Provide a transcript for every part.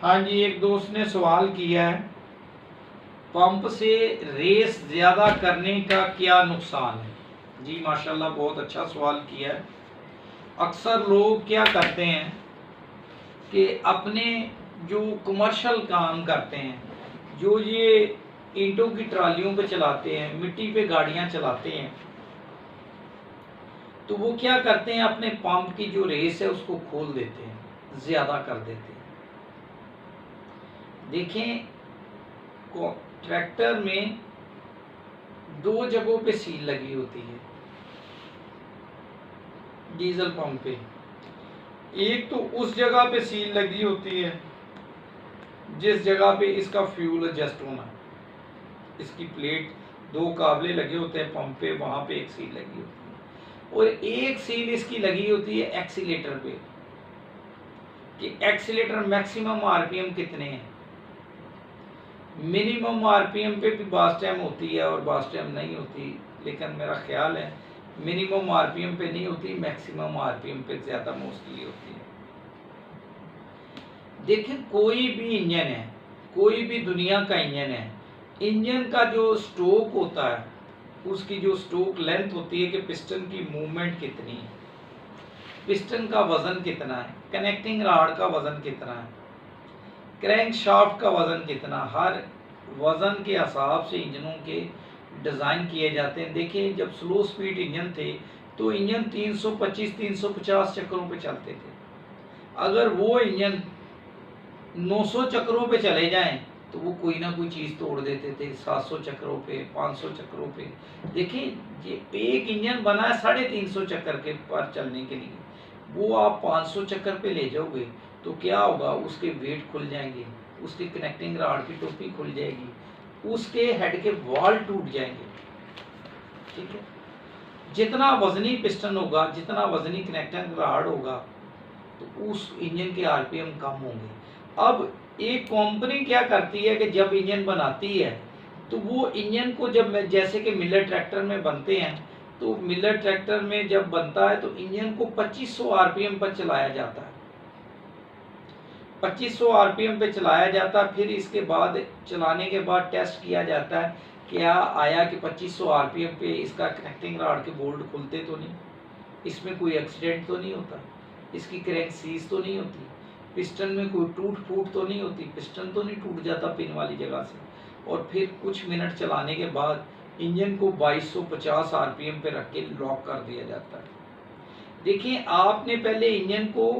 हाँ जी, एक दोस्त ने सवाल किया है, पंप से रेस ज़्यादा करने का क्या नुकसान है। जी माशाल्लाह, बहुत अच्छा सवाल किया है। अक्सर लोग क्या करते हैं कि अपने जो कमर्शियल काम करते हैं, जो ये ईंटों की ट्रालियों पे चलाते हैं, मिट्टी पे गाड़ियां चलाते हैं, तो वो क्या करते हैं, अपने पंप की जो रेस है उसको खोल देते हैं, ज़्यादा कर देते हैं। देखें, ट्रैक्टर में दो जगहों पे सील लगी होती है डीजल पंप पे। एक तो उस जगह पे सील लगी होती है जिस जगह पे इसका फ्यूल एडजस्ट होना, इसकी प्लेट दो काबले लगे होते हैं पंप पे, वहां पे एक सील लगी होती है, और एक सील इसकी लगी होती है एक्सीलेटर पे कि एक्सीलेटर मैक्सिमम आरपीएम कितने हैं। मिनिमम आरपीएम पे भी बास टाइम होती है और बास टाइम नहीं होती, लेकिन मेरा ख्याल है मिनिमम आरपीएम पे नहीं होती, मैक्सिमम आरपीएम पे ज़्यादा मोस्टली होती है। देखिए, कोई भी इंजन है, कोई भी दुनिया का इंजन है, इंजन का जो स्ट्रोक होता है, उसकी जो स्ट्रोक लेंथ होती है कि पिस्टन की मूवमेंट कितनी है, पिस्टन का वजन कितना है, कनेक्टिंग रॉड का वजन कितना है, क्रैंक शाफ्ट का वजन कितना, हर वजन के हिसाब से इंजनों के डिज़ाइन किए जाते हैं। देखिए, जब स्लो स्पीड इंजन थे तो इंजन 325-350 चक्रों पे चलते थे। अगर वो इंजन 900 चक्रों पे चले जाएं तो वो कोई ना कोई चीज़ तोड़ देते थे, 700 चक्रों पे, 500 चक्रों पे। देखिए, ये एक इंजन बना है 350 चक्कर के पर चलने के लिए, वो आप 500 चक्कर पे ले जाओगे तो क्या होगा, उसके वेट खुल जाएंगे, उसकी कनेक्टिंग रॉड की टोपी खुल जाएगी, उसके हेड के वॉल टूट जाएंगे। ठीक है, जितना वजनी पिस्टन होगा, जितना वजनी कनेक्टिंग रॉड होगा, तो उस इंजन के आरपीएम कम होंगे। अब एक कंपनी क्या करती है कि जब इंजन बनाती है तो वो इंजन को, जब जैसे कि मिलर ट्रैक्टर में बनते हैं, तो मिलर ट्रैक्टर में जब बनता है तो इंजन को 2500 आरपीएम पर चलाया जाता है, 2500 आरपीएम पे चलाया जाता है। फिर इसके बाद चलाने के बाद टेस्ट किया जाता है, क्या आया कि 2500 आरपीएम पे इसका कनेक्टिंग रॉड के बोल्ट खुलते तो नहीं, इसमें कोई एक्सीडेंट तो नहीं होता, इसकी क्रैंक सीज तो नहीं होती, पिस्टन में कोई टूट फूट तो नहीं होती, पिस्टन तो नहीं टूट जाता पिन वाली जगह से। और फिर कुछ मिनट चलाने के बाद इंजन को 2250 आरपीएम पे रख के लॉक कर दिया जाता है। देखिए, आपने पहले इंजन को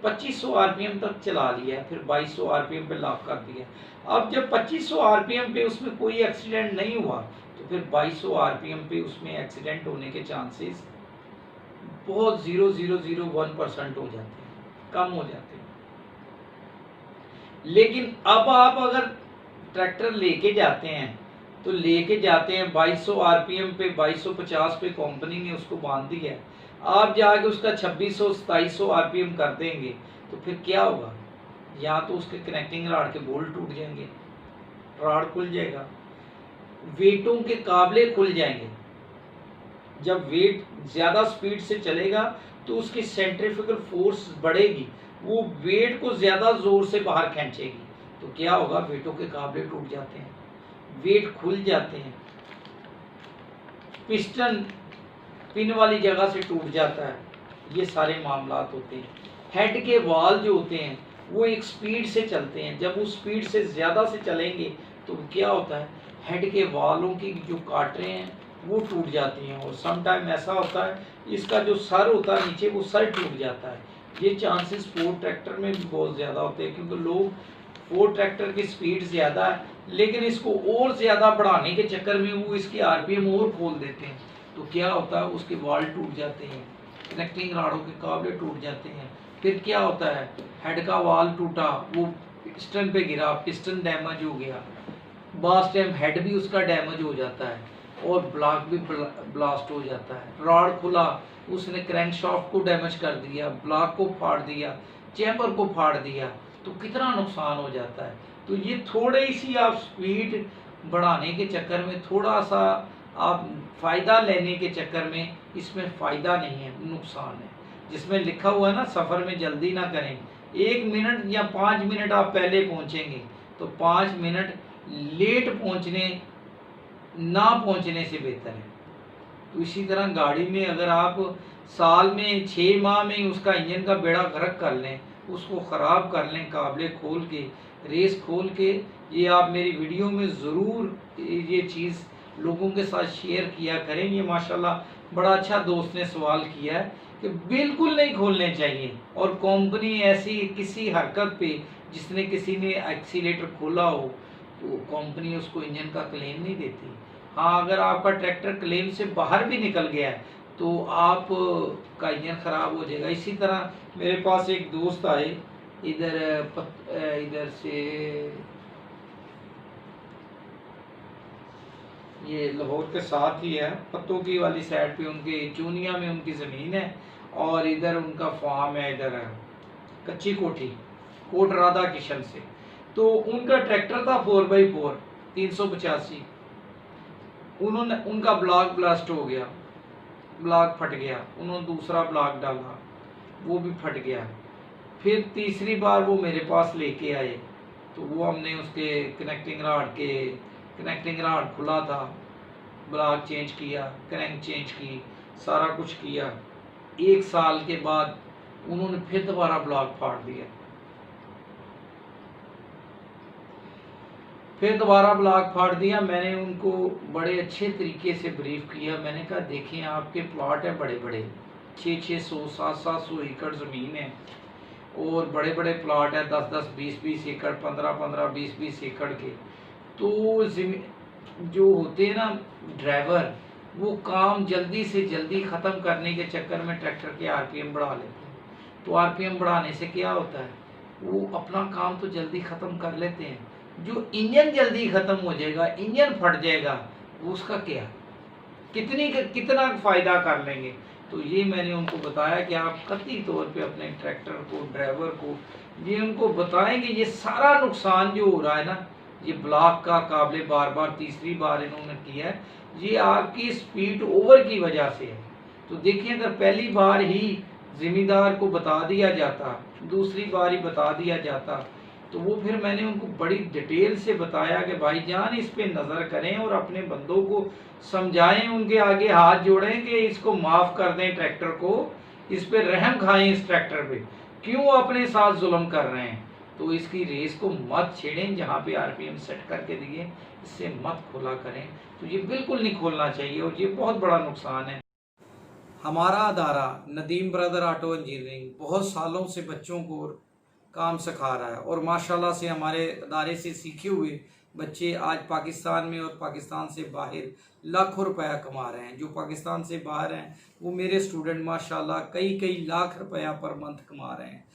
2500 आरपीएम तक चला लिया, फिर 2200 आरपीएम पे लॉक कर दिया। अब जब 2500 आरपीएम पे उसमें कोई एक्सीडेंट नहीं हुआ तो फिर 2200 आरपीएम पे उसमें एक्सीडेंट होने के चांसेस बहुत 0.001% हो जाते हैं, कम हो जाते हैं। लेकिन अब आप अगर ट्रैक्टर लेके जाते हैं तो लेके जाते हैं 2200 आरपीएम पे, 2250 पे कंपनी ने उसको बांध दिया है, आप जाके उसका 2600-2700 आरपीएम कर देंगे तो फिर क्या होगा, या तो उसके कनेक्टिंग रॉड के बोल्ट टूट जाएंगे, रॉड खुल जाएगा, वेटों के काबले खुल जाएंगे। जब वेट ज़्यादा स्पीड से चलेगा तो उसकी सेंट्रीफ्यूगल फोर्स बढ़ेगी, वो वेट को ज़्यादा ज़ोर से बाहर खींचेगी, तो क्या होगा, वेटों के काबले टूट जाते हैं, वेट खुल जाते हैं, पिस्टन पिन वाली जगह से टूट जाता है, ये सारे मामलात होते हैं। हेड के वाल जो होते हैं वो एक स्पीड से चलते हैं, जब उस स्पीड से ज़्यादा से चलेंगे तो क्या होता है, हेड के वालों की जो काटरें हैं वो टूट जाती हैं, और सम टाइम ऐसा होता है इसका जो सर होता है नीचे, वो सर टूट जाता है। ये चांसेस फोर्ड ट्रैक्टर में भी बहुत ज़्यादा होते हैं, क्योंकि लोग फोर्ड ट्रैक्टर की स्पीड ज़्यादा है लेकिन इसको और ज़्यादा बढ़ाने के चक्कर में वो इसकी आरपीएम और खोल देते हैं, तो क्या होता है, उसके वाल टूट जाते हैं, कनेक्टिंग रॉडों के काबले टूट जाते हैं। फिर क्या होता है, हेड का वाल टूटा, वो पिस्टन पे गिरा, पिस्टन डैमेज हो गया, बास टाइम हेड भी उसका डैमेज हो जाता है और ब्लॉक भी ब्लास्ट हो जाता है। रॉड खुला, उसने क्रैंक शाफ्ट को डैमेज कर दिया, ब्लॉक को फाड़ दिया, चैम्बर को फाड़ दिया, तो कितना नुकसान हो जाता है। तो ये थोड़ी सी आप स्पीड बढ़ाने के चक्कर में, थोड़ा सा आप फ़ायदा लेने के चक्कर में, इसमें फ़ायदा नहीं है, नुकसान है। जिसमें लिखा हुआ है ना, सफ़र में जल्दी ना करें, 1 मिनट या 5 मिनट आप पहले पहुंचेंगे तो 5 मिनट लेट ना पहुंचने से बेहतर है। तो इसी तरह गाड़ी में अगर आप साल में 6 माह में ही उसका इंजन का बेड़ा गर्क कर लें, उसको ख़राब कर लें, काबले खोल के, रेस खोल के, ये आप मेरी वीडियो में ज़रूर ये चीज़ लोगों के साथ शेयर किया करें। ये माशाल्लाह बड़ा अच्छा दोस्त ने सवाल किया है कि बिल्कुल नहीं खोलने चाहिए, और कंपनी ऐसी किसी हरकत पे जिसने किसी ने एक्सीलेटर खोला हो तो कंपनी उसको इंजन का क्लेम नहीं देती। हाँ, अगर आपका ट्रैक्टर क्लेम से बाहर भी निकल गया है तो आप का इंजन ख़राब हो जाएगा। इसी तरह मेरे पास एक दोस्त आए इधर से, ये लाहौर के साथ ही है, पत्तों की वाली साइड पे उनके चूनिया में उनकी ज़मीन है, और इधर उनका फार्म है, इधर है कच्ची कोठी, कोट राधा किशन से। तो उनका ट्रैक्टर था 4x4 385, उनका ब्लॉक ब्लास्ट हो गया, ब्लॉक फट गया, उन्होंने दूसरा ब्लॉक डाला, वो भी फट गया। फिर तीसरी बार वो मेरे पास लेके आए तो वो हमने उसके कनेक्टिंग राड खुला था, ब्लॉक चेंज किया, क्रैंक चेंज की, सारा कुछ किया। 1 साल के बाद उन्होंने फिर दोबारा ब्लॉक फाड़ दिया, फिर दोबारा ब्लॉक फाड़ दिया। मैंने उनको बड़े अच्छे तरीके से ब्रीफ किया। मैंने कहा देखें, आपके प्लॉट है बड़े बड़े, 600 700 एकड़ ज़मीन है, और बड़े बड़े प्लॉट है 10 20 एकड़, 15 20 एकड़ के। तो जो होते हैं ना ड्राइवर, वो काम जल्दी से जल्दी ख़त्म करने के चक्कर में ट्रैक्टर के आरपीएम बढ़ा लेते हैं। तो आरपीएम बढ़ाने से क्या होता है, वो अपना काम तो जल्दी ख़त्म कर लेते हैं, जो इंजन जल्दी ख़त्म हो जाएगा, इंजन फट जाएगा, वो उसका क्या, कितना फ़ायदा कर लेंगे। तो ये मैंने उनको बताया कि आप कतई तौर पे अपने ट्रैक्टर को, ड्राइवर को ये उनको बताएं कि ये सारा नुकसान जो हो रहा है ना, ये ब्लॉक का काबले बार बार तीसरी बार इन्होंने किया है, ये आपकी स्पीड ओवर की वजह से है। तो देखिए, अगर पहली बार ही ज़िम्मेदार को बता दिया जाता, दूसरी बार ही बता दिया जाता, तो वो फिर मैंने उनको बड़ी डिटेल से बताया कि भाईजान इस पे नज़र करें और अपने बंदों को समझाएं, उनके आगे हाथ जोड़ें कि इसको माफ़ कर दें, ट्रैक्टर को, इस पे रहम खाएं, इस ट्रैक्टर पे क्यों अपने साथ जुल्म कर रहे हैं। तो इसकी रेस को मत छेड़ें, जहाँ पे आरपीएम सेट करके दिए इससे मत खोला करें। तो ये बिल्कुल नहीं खोलना चाहिए, और ये बहुत बड़ा नुकसान है। हमारा अदारा नदीम ब्रदर ऑटो इंजीनियरिंग बहुत सालों से बच्चों को काम सिखा रहा है, और माशाल्लाह से हमारे अदारे से सीखे हुए बच्चे आज पाकिस्तान में और पाकिस्तान से बाहर लाखों रुपया कमा रहे हैं। जो पाकिस्तान से बाहर हैं वो मेरे स्टूडेंट माशाल्लाह कई लाख रुपया पर मंथ कमा रहे हैं।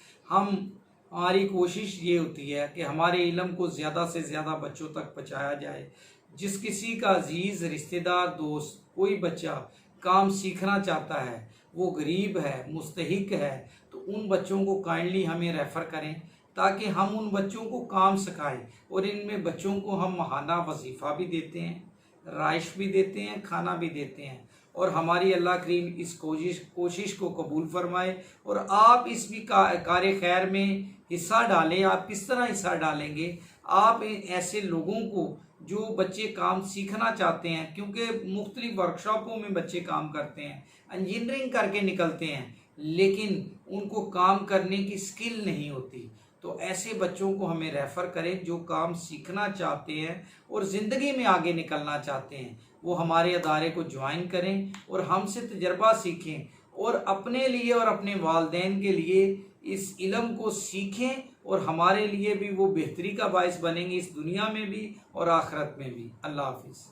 हमारी कोशिश ये होती है कि हमारे इल्म को ज़्यादा से ज़्यादा बच्चों तक पहुँचाया जाए। जिस किसी का अजीज़ रिश्तेदार, दोस्त, कोई बच्चा काम सीखना चाहता है, वो गरीब है, मुस्तहिक है, तो उन बच्चों को काइंडली हमें रेफ़र करें, ताकि हम उन बच्चों को काम सिखाएं। और इनमें बच्चों को हम माहाना वजीफ़ा भी देते हैं, राइश भी देते हैं, खाना भी देते हैं। और हमारी अल्लाह करीम इस कोशिश को कबूल फरमाए, और आप इस भी कार्य खैर में हिस्सा डालें। आप किस तरह हिस्सा डालेंगे, आप ऐसे लोगों को जो बच्चे काम सीखना चाहते हैं, क्योंकि मुख्तलिफ वर्कशॉपों में बच्चे काम करते हैं, इंजीनियरिंग करके निकलते हैं, लेकिन उनको काम करने की स्किल नहीं होती। तो ऐसे बच्चों को हमें रेफ़र करें जो काम सीखना चाहते हैं और ज़िंदगी में आगे निकलना चाहते हैं। वो हमारे अदारे को ज्वाइन करें और हमसे तजर्बा सीखें, और अपने लिए और अपने वालिदैन के लिए इस इल्म को सीखें, और हमारे लिए भी वो बेहतरी का बायस बनेंगे, इस दुनिया में भी और आखिरत में भी। अल्लाह हाफिज़।